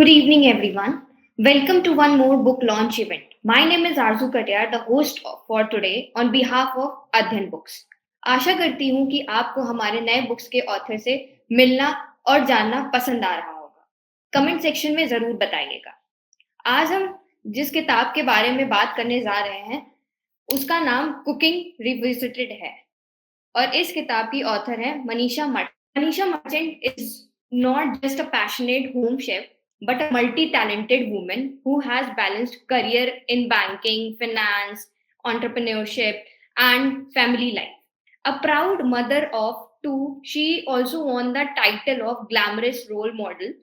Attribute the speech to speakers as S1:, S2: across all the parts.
S1: Good evening, everyone. Welcome to one more book launch event. My name is Arzu Katyar, the host for today on behalf of Adhyan Books. आशा करती हूँ कि आपको हमारे नए books के author से मिलना और जानना पसंद आ रहा होगा। कमेंट सेक्शन में ज़रूर बताइएगा। आज हम जिस किताब के बारे में बात करने जा रहे हैं, उसका नाम कुकिंग रिविजिटेड है और इस किताब की ऑथर है Manisha merchant. Manisha Merchant is not just a passionate home chef, but a multi-talented woman who has balanced career in banking, finance, entrepreneurship, and family life. A proud mother of two, she also won the title of glamorous role model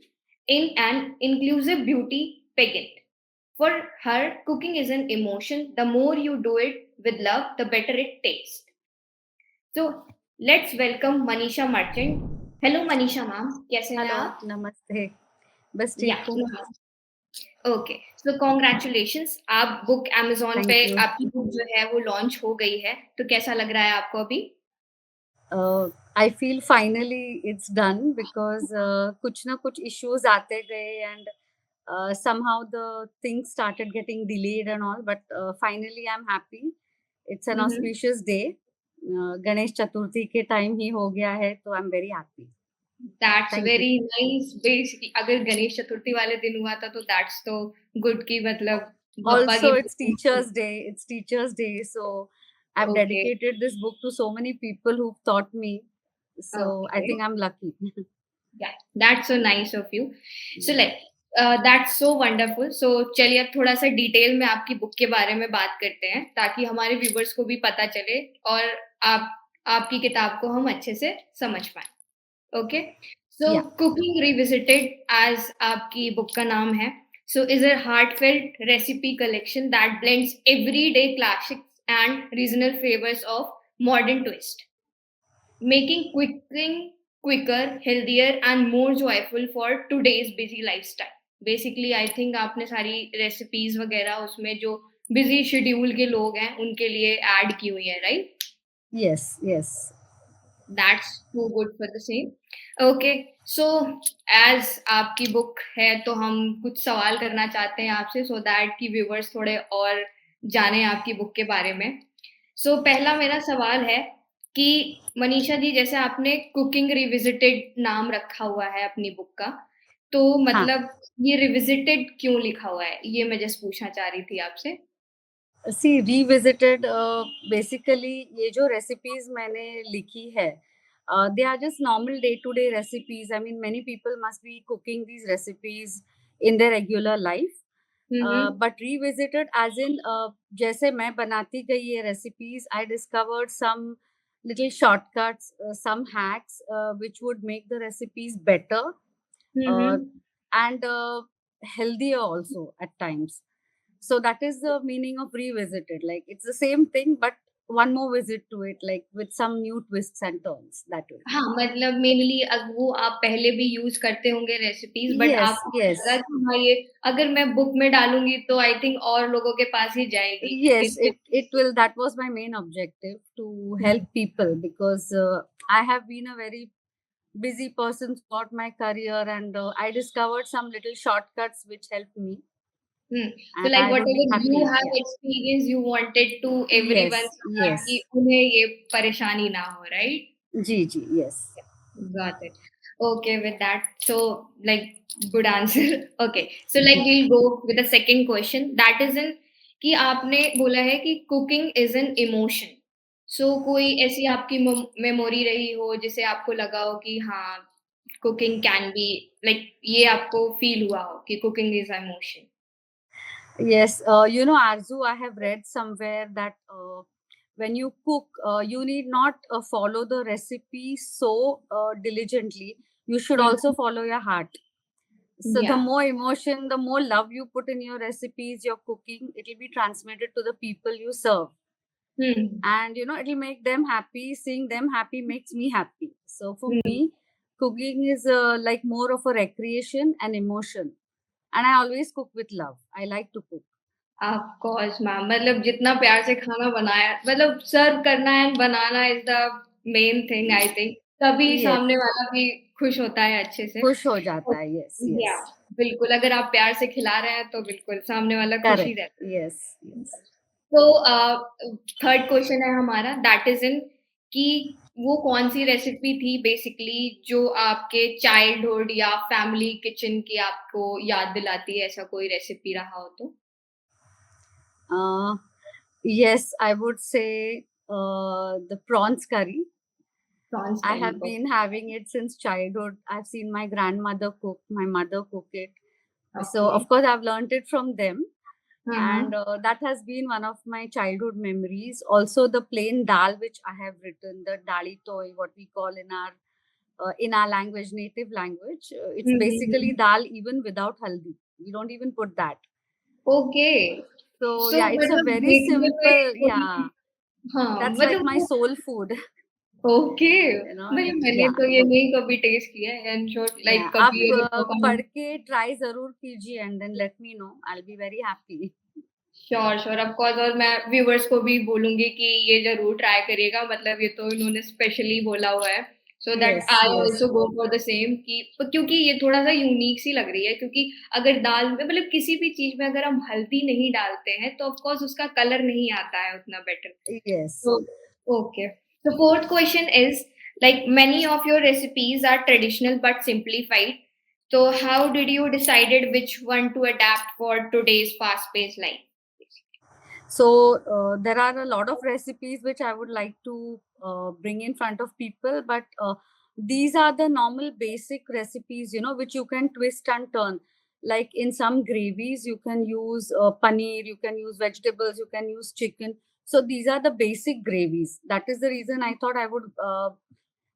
S1: in an inclusive beauty pageant. For her, cooking is an emotion. The more you do it with love, the better it tastes. So let's welcome Manisha Merchant. Hello Manisha ma'am, कैसे हैं
S2: hello,
S1: आप?
S2: नमस्ते। बस
S1: Yeah,
S2: ठीक हूँ।
S1: okay. So congratulations, आप book Amazon
S2: thank
S1: पे
S2: you.
S1: आपकी बुक जो है वो लॉन्च हो गई है। तो कैसा लग रहा है आपको अभी?
S2: I feel finally it's done because कुछ ना कुछ इश्यूज़ आते गए and somehow the things started getting delayed and all but finally I am happy. It's an
S1: Mm-hmm.
S2: Auspicious day. Ganesh Chaturthi के टाइम ही हो गया है तो I am very happy.
S1: That's
S2: thank you.
S1: very nice. Basically, अगर गणेश चतुर्थी वाले दिन हुआ था तो that's तो good की मतलब बप्पा की
S2: Also, it's Teachers' Day. It's Teachers' Day, so I've
S1: Okay,
S2: dedicated this book to so many people who've taught me. So I
S1: okay.
S2: think I'm lucky.
S1: Yeah, that's so nice of you. So
S2: Yeah.
S1: like that's so wonderful. So चलिए अब थोड़ा सा detail में आपकी book के बारे में बात करते हैं ताकि हमारे व्यूवर्स को भी पता चले और आप आपकी किताब को हम अच्छे से समझ पाएं. ओके. सो
S2: Yeah.
S1: कुकिंग रिविजिटेड एज आपकी बुक का नाम है. So is a heartfelt recipe collection that blends everyday classics and regional flavours of modern twist, making cooking quicker, healthier, and more joyful for today's busy lifestyle. Basically, I think आपने सारी recipes वगैरह उसमें जो busy schedule के लोग हैं उनके लिए add की हुई है, right?
S2: Yes. Yes.
S1: That's too good for the same. Okay, so as आपकी बुक है तो हम कुछ सवाल करना चाहते हैं आपसे so that कि viewers थोड़े और जाने आपकी बुक के बारे में. So पहला मेरा सवाल है कि मनीषा जी जैसे आपने कुकिंग रिविजिटेड नाम रखा हुआ है अपनी बुक का, तो
S2: हाँ।
S1: मतलब ये रिविजिटेड क्यों लिखा हुआ है? ये मैं जस्ट पूछना चाह रही थी आपसे.
S2: सी रिविजिटेड बेसिकली ये जो रेसिपीज मैंने लिखी है they are just normal day to day recipes I mean many people must be cooking these recipes in their regular life
S1: hmm.
S2: But revisited as in जैसे मैं बनाती गई ये recipes I discovered some little shortcuts, some hacks which would make the recipes better uh,
S1: hmm.
S2: and healthier also at times. So that is the meaning of revisited. Like it's the same thing, but one more visit to it, like with some new twists and turns. That way.
S1: हाँ, मतलब mainly वो आप पहले भी use करते होंगे recipes but
S2: Yes,
S1: आपको लगा
S2: yes,
S1: कि हाँ, ये अगर मैं बुक में डालूँगी तो आई थिंक और लोगों के पास ही जाएगी.
S2: yes.
S1: इसलिए
S2: It will. That was my main objective to help
S1: hmm,
S2: people because I have been a very busy person throughout my career, and I discovered some little shortcuts which helped me,
S1: हुँ. So
S2: and
S1: like
S2: I would be
S1: whatever you
S2: happy.
S1: Have
S2: Yeah.
S1: Experience you wanted to everyone
S2: Yes.
S1: So that कि
S2: Yes.
S1: उन्हें ये परेशानी ना हो, right?
S2: G G. Yes.
S1: Got it. Okay, with that, so like good answer. Okay, so like we'll go with the second question. That is in कि आपने बोला है कि cooking is an emotion. So कोई ऐसी आपकी मेमोरी रही हो जिसे आपको लगा हो कि हाँ cooking can be like ये आपको feel हुआ हो कि cooking is emotion.
S2: Yes, Arzu, I have read somewhere that when you cook, you need not follow the recipe so diligently. You should
S1: Hmm.
S2: also follow your heart. So the
S1: Yeah.
S2: more emotion, the more love you put in your recipes, your cooking, it will be transmitted to the people you serve.
S1: Hmm.
S2: And it will make them happy. Seeing them happy makes me happy. So for
S1: Hmm.
S2: me, cooking is like more of a recreation and emotion. And I always cook with love. I like to cook.
S1: Of course ma'am मतलब जितना प्यार से खाना बनाया मतलब सर्व करना and banana is the main thing I think तभी
S2: Yes,
S1: सामने वाला भी खुश होता है अच्छे से।
S2: खुश हो
S1: और
S2: जाता है। Yes,
S1: या
S2: yes.
S1: बिल्कुल, अगर आप प्यार से खिला रहे हैं तो बिल्कुल सामने वाला खुश ही
S2: Correct.
S1: रहता है।
S2: Yes, yes.
S1: तो थर्ड क्वेश्चन है हमारा दैट इज़ इन कि वो कौन-सी रेसिपी थी बेसिकली जो आपके चाइल्डहुड या फैमिली किचन की आपको याद दिलाती है, ऐसा कोई रेसिपी रहा हो तो?
S2: Uh, yes, I would say the prawns curry.
S1: Prawns
S2: I
S1: करी
S2: have
S1: okay,
S2: been having it since childhood. I've seen my grandmother cook, my mother cook it. So,
S1: okay.
S2: of course, I've learned it from them.
S1: हाँ,
S2: And
S1: हाँ।
S2: that has been one of my childhood memories. Also, the plain dal which I have written, the dali toy, what we call in our language, native language. It's
S1: hmm, hmm,
S2: basically
S1: hmm.
S2: dal even without haldi. We don't even put that.
S1: Okay,
S2: So
S1: so
S2: yeah, it's a
S1: मतलब
S2: very
S1: देखने में
S2: simple.
S1: थोड़ी
S2: Yeah,
S1: हाँ,
S2: that's like
S1: मतलब
S2: my
S1: वो
S2: soul food.
S1: Okay, भाई मैंने
S2: Yeah.
S1: तो ये नहीं कभी टेस्ट किया है, I am sure
S2: Yeah,
S1: like
S2: आप
S1: कभी अगर मौका
S2: पढ़
S1: मिले
S2: के ट्राई ज़रूर कीजिए and then let me know, I will be very happy.
S1: Sure, sure of course और मैं व्यूअर्स को भी बोलूँगी कि ये ज़रूर ट्राई करिएगा मतलब ये तो इन्होंने स्पेशली बोला हुआ है, so that
S2: yes,
S1: I
S2: yes,
S1: also go for the same कि क्योंकि ये थोड़ा-सा यूनिक सी लग रही है क्योंकि अगर दाल में मतलब किसी भी चीज़ में अगर हम हल्दी नहीं डालते हैं, तो ऑफ कोर्स उसका कलर नहीं आता है उतना better.
S2: Yes.
S1: So, okay. The fourth question is like many of your recipes are traditional but simplified. So, how did you decided which one to adapt for today's fast-paced life?
S2: So, there are a lot of recipes which I would like to bring in front of people, but these are the normal basic recipes, which you can twist and turn. Like in some gravies, you can use paneer, you can use vegetables, you can use chicken. So, these are the basic gravies. That is the reason I thought I would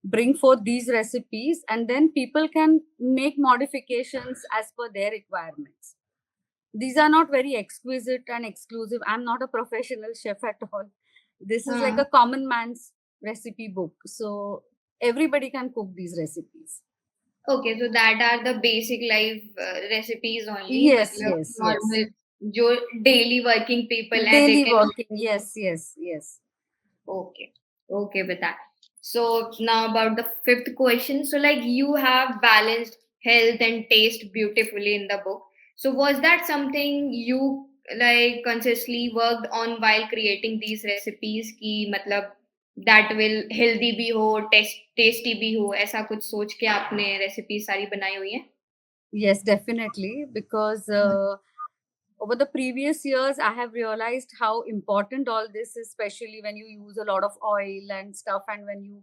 S2: bring forth these recipes, and then people can make modifications as per their requirements. These are not very exquisite and exclusive. I'm not a professional chef at all. This is like
S1: Huh.
S2: a common man's recipe book. So everybody can cook these recipes.
S1: Okay, so that are the basic life recipes only.
S2: Yes,
S1: मतलब
S2: yes, yes.
S1: normal जो daily working people हैं, they
S2: Daily
S1: can
S2: working. Yes, yes, yes.
S1: okay, okay with that. So now about the fifth question. So like you have balanced health and taste beautifully in the book. So was that something you like consciously worked on while creating these recipes कि मतलब that will healthy भी हो, tasty भी हो, ऐसा कुछ सोच के आपने रेसिपी सारी बनाई हुई है?
S2: Yes, definitely. Because over the previous years, I have realized how important all this is, especially when you use a lot of oil and stuff, and when you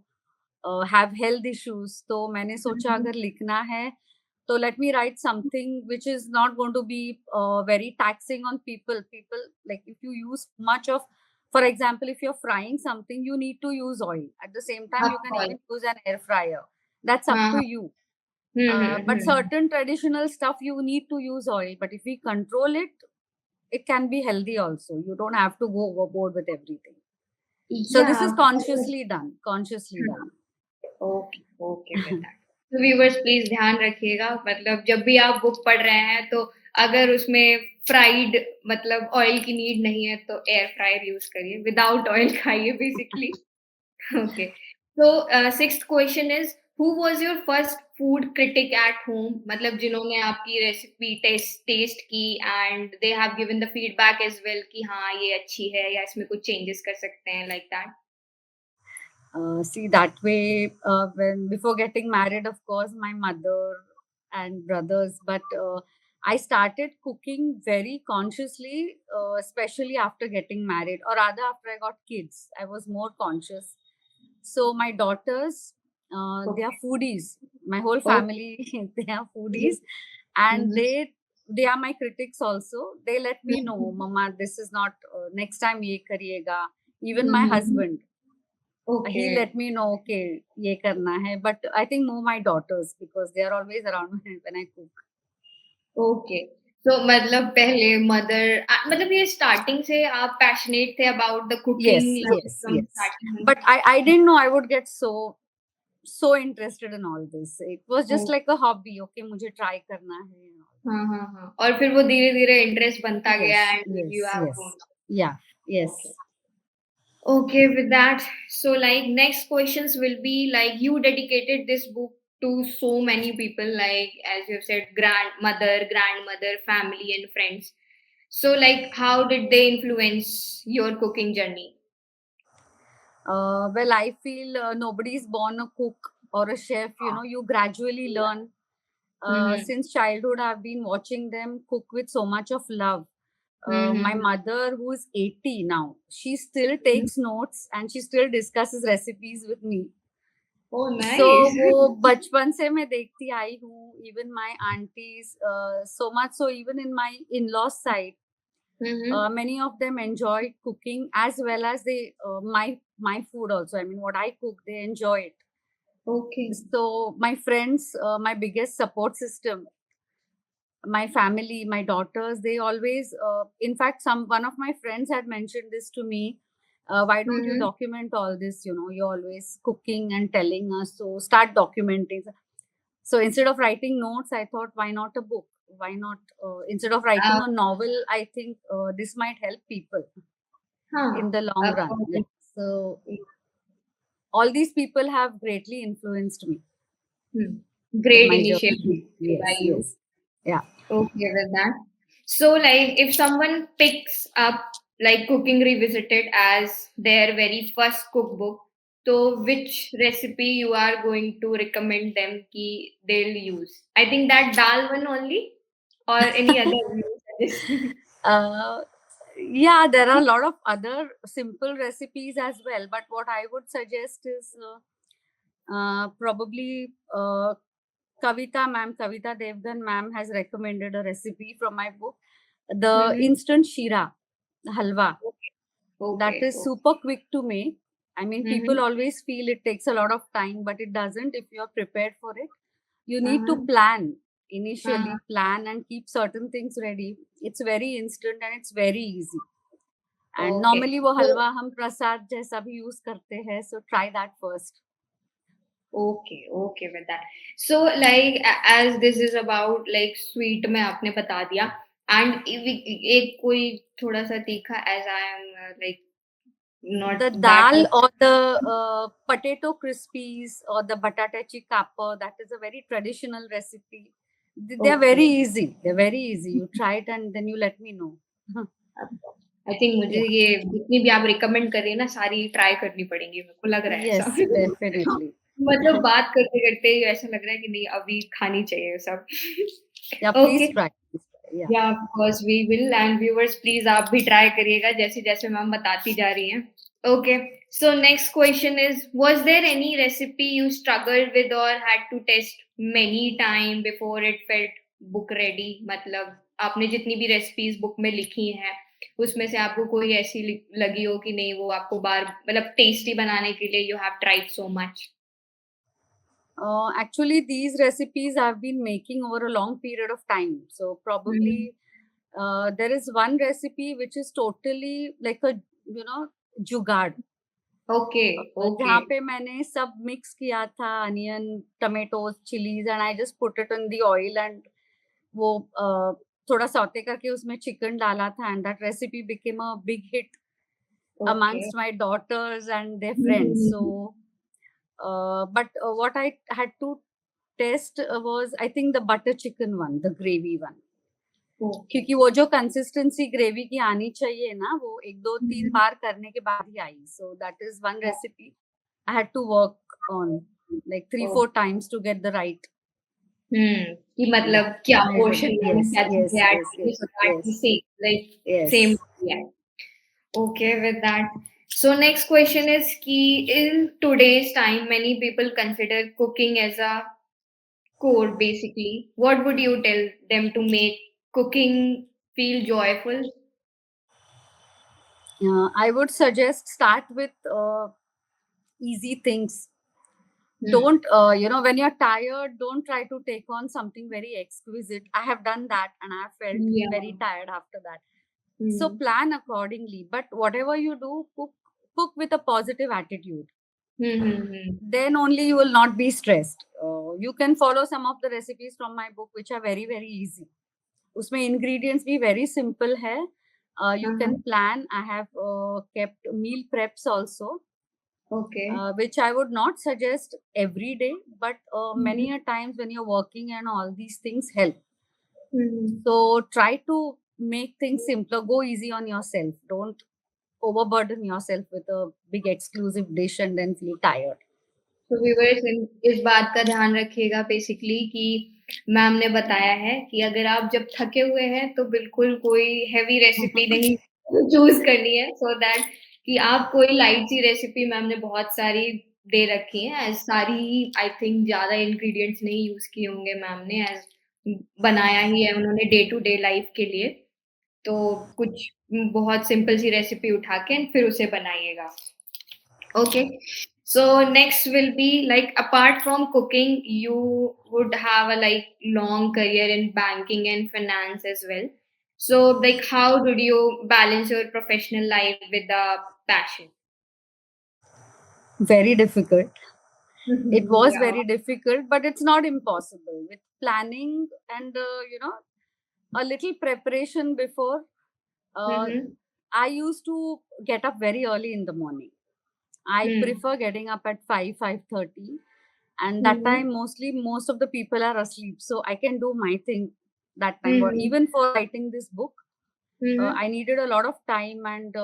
S2: have health issues. तो मैंने सोचा
S1: Mhm.
S2: अगर लिखना है तो let me write something which is not going to be very taxing on people. People, like, if you use much of, for example, if you're frying something, you need to use oil. At the same time,
S1: Of
S2: you can
S1: course.
S2: even use an air fryer. That's up
S1: हाँ,
S2: to
S1: हाँ.
S2: you.
S1: Hmm.
S2: But certain traditional stuff you need to use oil. But if we control it, it can be healthy also. You don't have to go overboard with everything. So this is
S1: Yeah.
S2: consciously done. Consciously done.
S1: Okay, okay with that. तो viewers please ध्यान रखिएगा मतलब जब भी आप book पढ़ रहे हैं तो अगर उसमें फ्राइड मतलब ऑयल की नीड नहीं है तो एयर फ्रायर यूज़ करिए, विदाउट ऑयल खाइए बेसिकली। ओके। तो sixth question is who was your first food critic at home? मतलब जिन्होंने आपकी रेसिपी टेस्ट की and they have given the feedback as well कि हाँ, ये अच्छी है या इसमें कुछ चेंजेस कर सकते हैं like that?
S2: See, that way, when before getting married, of course, my mother and brothers, but I started cooking very consciously, especially after getting married, or rather after I got kids. I was more conscious. So my daughters, they are
S1: okay,
S2: foodies. My whole
S1: okay.
S2: family, they are foodies, and they are my critics also. They let me know, Mama, this is not. Next time ye kariyega. Even my husband,
S1: okay,
S2: he let me know, okay, ये करना है. But I think more my daughters, because they are always around when I cook.
S1: Okay. तो मतलब पहले मतलब ये starting से आप पैशनेट थे about the cooking
S2: Yes,
S1: like
S2: yes,
S1: from
S2: yes.
S1: Starting?
S2: But I didn't know I would get so interested in all this. It was just
S1: oh!
S2: like a hobby. Okay, मुझे try करना है. And all.
S1: हाँ, हाँ, हाँ। और फिर वो धीरे-धीरे इंटरेस्ट बनता गया
S2: Yes,
S1: and you
S2: yes,
S1: have
S2: yes.
S1: grown
S2: Yeah,
S1: okay.
S2: yes.
S1: Okay, with that, so like next questions will be like you dedicated this book to so many people, like as you have said, grandmother, grandmother, family, and friends. So, like, how did they influence your cooking journey?
S2: Well, I feel nobody is born a cook or a chef. You gradually
S1: Yeah.
S2: learn.
S1: Mm-hmm.
S2: Since childhood, I've been watching them cook with so much of love. My
S1: Mm-hmm.
S2: mother, who is 80 now, she still takes notes and she still discusses recipes with me.
S1: Oh,
S2: So
S1: nice.
S2: वो बचपन से मैं देखती आई हूँ. Even my aunties, so much so even in my in-laws side,
S1: Mm-hmm.
S2: many of them enjoy cooking as well as they my food also. I mean, what I cook, they enjoy it.
S1: Okay.
S2: So my friends, my biggest support system, my family, my daughters, they always, in fact, some one of my friends had mentioned this to me. Why don't you
S1: Mm-hmm.
S2: document all this? You're always cooking and telling us, so start documenting. So instead of writing notes, I thought, why not a book? Why not, instead of writing
S1: Uh,
S2: a novel, I think this might help people
S1: huh.
S2: in the long run. Yeah.
S1: Okay.
S2: So all these people have greatly influenced me
S1: Hmm.
S2: in
S1: Great
S2: my journey.
S1: initiative by
S2: Yes,
S1: you.
S2: yes. Yeah.
S1: Okay, with that. So, like, if someone picks up like Cooking Revisited as their very first cookbook, so which recipe you are going to recommend them ki they'll use? I think that dal one only, or any other you suggest?
S2: Uh, yeah, there are a lot of other simple recipes as well, but what I would suggest is probably Kavita Devgan ma'am has recommended a recipe from my book, the
S1: Mm-hmm.
S2: instant shira halwa. That
S1: Okay.
S2: is super quick to make. I mean, people
S1: Mm-hmm.
S2: always feel it takes a lot of time, but it doesn't if you're prepared for it. You need to
S1: Uh-huh.
S2: plan,
S1: Uh-huh.
S2: initially plan and keep certain things ready. It's very instant and it's very easy. And
S1: Okay.
S2: normally वो
S1: So
S2: हलवा हम प्रसाद जैसा भी use करते हैं, so try that first.
S1: okay, okay with that. So like as this is about like sweet में आपने बता दिया and एक कोई थोड़ा सा तीखा as I am like not
S2: The
S1: that
S2: dal
S1: much.
S2: or the potato crispies or the batatachi kappa, that is a very traditional recipe. They are very
S1: Okay.
S2: easy. They're very easy. You try it and then you let me know.
S1: I think मुझे
S2: Yeah.
S1: ये जितनी भी आप recommend कर रही है ना सारी ट्राई करनी पड़ेंगी मेरे को लग रहा है ऐसा
S2: Yes, definitely.
S1: मतलब बात करते करते ही ऐसा लग रहा है कि नहीं अभी खानी चाहिए सब
S2: Yeah,
S1: okay
S2: please try. Please try. Yeah.
S1: या of course we will and viewers please आप भी ट्राई करिएगा जैसे-जैसे मैम बताती जा रही हैं। Okay, so next question is was there any recipe you struggled with or had to test many time before it felt book ready? मतलब आपने जितनी भी रेसिपीज़ बुक में लिखी हैं, उसमें से आपको कोई ऐसी लगी हो कि नहीं वो आपको बार मतलब टेस्टी बनाने के लिए you have tried so much?
S2: Actually, these recipes I've been making over a long period of time. So
S1: hmm,
S2: probably there is one recipe which is totally like a जुगाड़.
S1: ओके, ओके,
S2: जहाँ पे मैंने सब mix किया था, onion, tomatoes, chillies, and I just put it in the oil and वो थोड़ा saute करके उसमें चिकन डाला था, and that recipe became a big hit
S1: okay.
S2: amongst my daughters and their
S1: hmm, hmm,
S2: friends.
S1: Hmm,
S2: So
S1: hmm.
S2: but what I had to test was, I think, the butter chicken one, the gravy one.
S1: Okay.
S2: क्योंकि वो जो consistency gravy की आनी चाहिए ना, वो 1, 2,
S1: हुँ,
S2: 3
S1: हुँ।
S2: बार करने के बाद ही आई. So that is one recipe I had to work on like 3,
S1: oh!
S2: 4 times to get the right,
S1: हुँ, कि मतलब
S2: yeah,
S1: क्या पोर्शन
S2: measurement.
S1: में
S2: Yes,
S1: क्या चीज़ें
S2: yes,
S1: ऐड
S2: yes,
S1: करनी
S2: yes,
S1: so that we
S2: yes,
S1: same like same
S2: yes.
S1: या okay with that. So next question is कि in today's time many people consider cooking as a chore basically. What would you tell them to make cooking feel joyful?
S2: I would suggest start with easy things.
S1: Hmm.
S2: Don't, when you're tired, don't try to take on something very exquisite. I have done that and I have felt very
S1: Yeah.
S2: tired after that. So
S1: Hmm.
S2: plan accordingly. But whatever you do, cook with a positive attitude.
S1: Hmm. Hmm. Hmm.
S2: Then only you will not be stressed. You can follow some of the recipes from my book, which are very very easy. उसमें ingredients भी very simple है. You
S1: Uh-huh.
S2: can plan. I have kept meal preps also,
S1: Okay.
S2: which I would not suggest every day, but
S1: Mhm.
S2: many a times when you're working and all these things help.
S1: Mhm.
S2: So try to make things simpler. Go easy on yourself. Don't overburden yourself with a big exclusive dish and then feel tired.
S1: तो viewers इस बात का ध्यान रखिएगा basically कि ma'am ने बताया है कि अगर आप जब थके हुए हैं तो बिल्कुल कोई हेवी रेसिपी नहीं चूज़ करनी है सो दैट कि आप कोई लाइट सी रेसिपी मैम ने बहुत सारी दे रखी हैं एज़ सारी ही आई थिंक ज़्यादा इंग्रीडिएंट्स नहीं यूज़ किए होंगे मैम ने एज़ बनाया ही है उन्होंने डे टू डे लाइफ के लिए। तो कुछ बहुत सिंपल सी रेसिपी उठा के फिर उसे बनाइएगा। Okay. So next will be like apart from cooking, you would have a like long career in banking and finance as well. So like how did you balance your professional life with the passion?
S2: Very difficult. It was
S1: Yeah.
S2: very difficult, but it's not impossible. With planning and a little preparation before, uh,
S1: Mm-hmm.
S2: I used to get up very early in the morning. I
S1: Hmm.
S2: prefer getting up at 5:30, and that
S1: Mm-hmm.
S2: time mostly most of the people are asleep, so I can do my thing that time. Or
S1: Mm-hmm.
S2: even for writing this book,
S1: Mm-hmm.
S2: I needed a lot of time and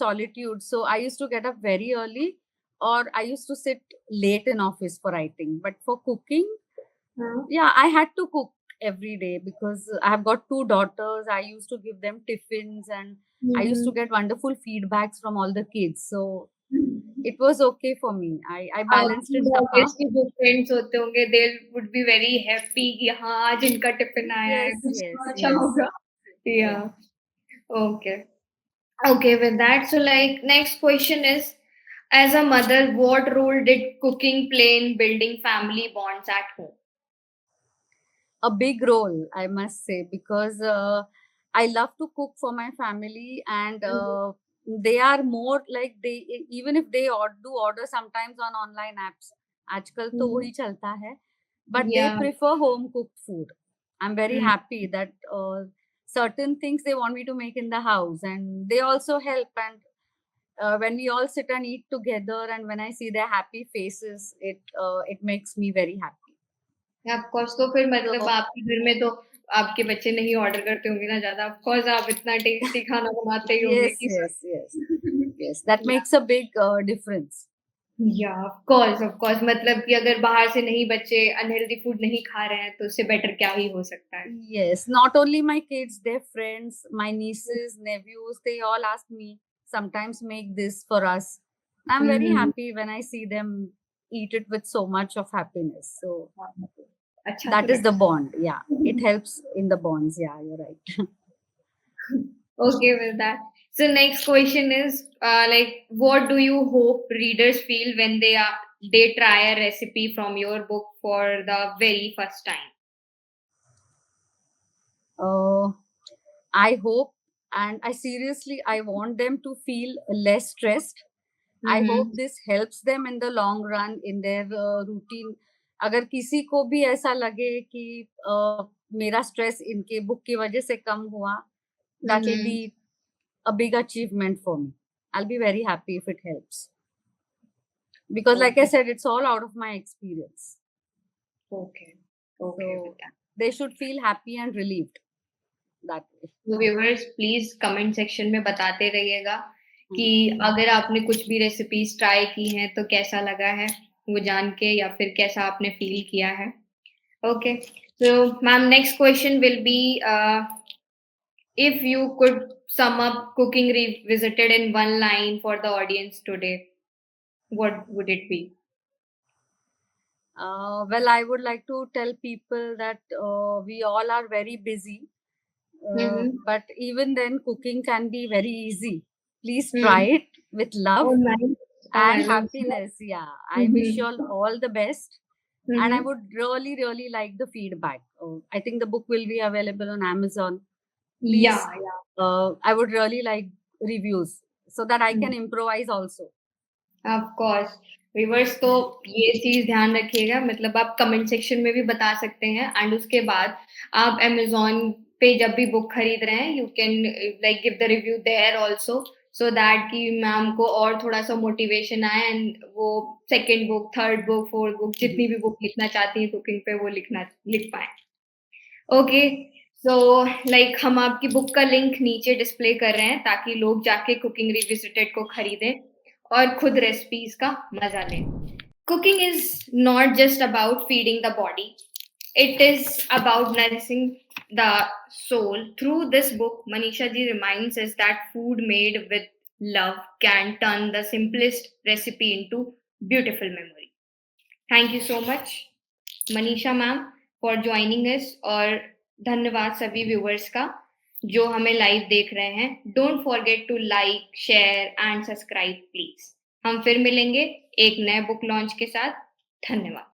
S2: solitude, so I used to get up very early, or I used to sit late in office for writing. But for cooking,
S1: Uh-huh.
S2: yeah, I had to cook every day because I have got two daughters. I used to give them tiffins, and I used to
S1: Mm-hmm.
S2: get wonderful feedbacks from all the kids. So it was okay for me. I balanced
S1: आपकी
S2: it somehow.
S1: Obviously जो friends होते होंगे they would be very happy कि हाँ आज इनका tiffin आया है
S2: Yes,
S1: कुछ
S2: yes,
S1: तो अच्छा
S2: yes.
S1: होगा या
S2: Yeah.
S1: Okay okay with that so like next question is as a mother what role did cooking play in building family bonds at home.
S2: A big role, I must say, because I love to cook for my family, and
S1: Mhm.
S2: they are more like even if they do order sometimes on online apps. आजकल तो
S1: Mhm.
S2: वही चलता है, but they
S1: Yeah.
S2: prefer home cooked food. I'm very
S1: Mm.
S2: happy that certain things they want me to make in the house, and they also help. And when we all sit and eat together, and when I see their happy faces, it makes me very happy.
S1: Of course तो फिर मतलब
S2: So
S1: आपके घर में तो आपके बच्चे नहीं ऑर्डर करते होंगे ना ज्यादा ऑफ कोर्स आप इतना टेस्टी खाना बनाते ही होंगे
S2: yes,
S1: कि
S2: yes, yes. Yes, that
S1: या
S2: makes a big difference.
S1: या ऑफ कोर्स मतलब कि अगर बाहर से नहीं बच्चे अनहेल्दी फूड नहीं खा रहे हैं तो उससे बेटर क्या ही हो सकता है।
S2: Yes, not only my kids, their friends, my nieces, nephews, they all ask me sometimes make this for us. I'm very
S1: hmm.
S2: happy when I see them eat it with so much of happiness. So
S1: अच्छा तो
S2: that is the
S1: लगता
S2: bond. Yeah, it
S1: है।
S2: helps in the bonds. Yeah, you're right.
S1: Okay with that. So next question is like what do you hope readers feel when they try a recipe from your book for the very first time?
S2: uh, I hope, and I want them to feel less stressed. I hope
S1: Mm-hmm.
S2: this helps them in the long run in their routine. अगर किसी को भी ऐसा लगे कि मेरा stress इनके book की वजह से कम हुआ, that will
S1: Mm-hmm.
S2: be a big achievement for me. I'll be very happy if it helps. Because like I
S1: Okay.
S2: said, it's all out of my experience.
S1: Okay. Okay with
S2: So
S1: that.
S2: they should feel happy and relieved that way.
S1: तो viewers please comment section में बताते रहिएगा कि
S2: Hmm.
S1: अगर आपने कुछ भी recipes try की हैं तो कैसा लगा है वो जान के या फिर कैसा आपने फील किया है। Okay so ma'am next question will be if you could sum up cooking revisited in one line for the audience today, what would it be?
S2: Well, I would like to tell people that we all are very busy.
S1: Mm-hmm.
S2: But even then, cooking can be very easy. Please try
S1: Mm.
S2: it with love
S1: Oh, nice.
S2: and
S1: Nice.
S2: happiness. Yeah, I wish you
S1: Mm-hmm.
S2: all the best. And I
S1: Mm-hmm.
S2: would really, really like the feedback. I think the book will be available on Amazon. Please,
S1: Yeah, yeah.
S2: I would really like reviews so that I
S1: Mm.
S2: can improvise also.
S1: Of course viewers तो ये चीज ध्यान रखिएगा मतलब आप comment section में भी बता सकते हैं एंड उसके बाद आप अमेज़न पे जब भी बुक खरीद रहे हैं, you can like give the review there also, so that कि मैम को और थोड़ा-सा मोटिवेशन आए एंड वो second book, third book, fourth book जितनी भी बुक लिखना चाहती हैं कुकिंग पे वो लिख पाएँ। ओके, सो लाइक हम आपकी बुक का लिंक नीचे डिस्प्ले कर रहे हैं ताकि लोग जाके कुकिंग रिविजिटेड को खरीदें और खुद रेसिपीज़ का मज़ा लें। Cooking is not just about feeding the body, it is about nourishing the soul. Through this book, Manisha ji reminds us that food made with love can turn the simplest recipe into beautiful memory. Thank you so much, Manisha ma'am, for joining us और धन्यवाद सभी viewers का जो हमें live देख रहे हैं। Don't forget to like, share and subscribe please. हम फिर मिलेंगे एक नए बुक लॉन्च के साथ। धन्यवाद।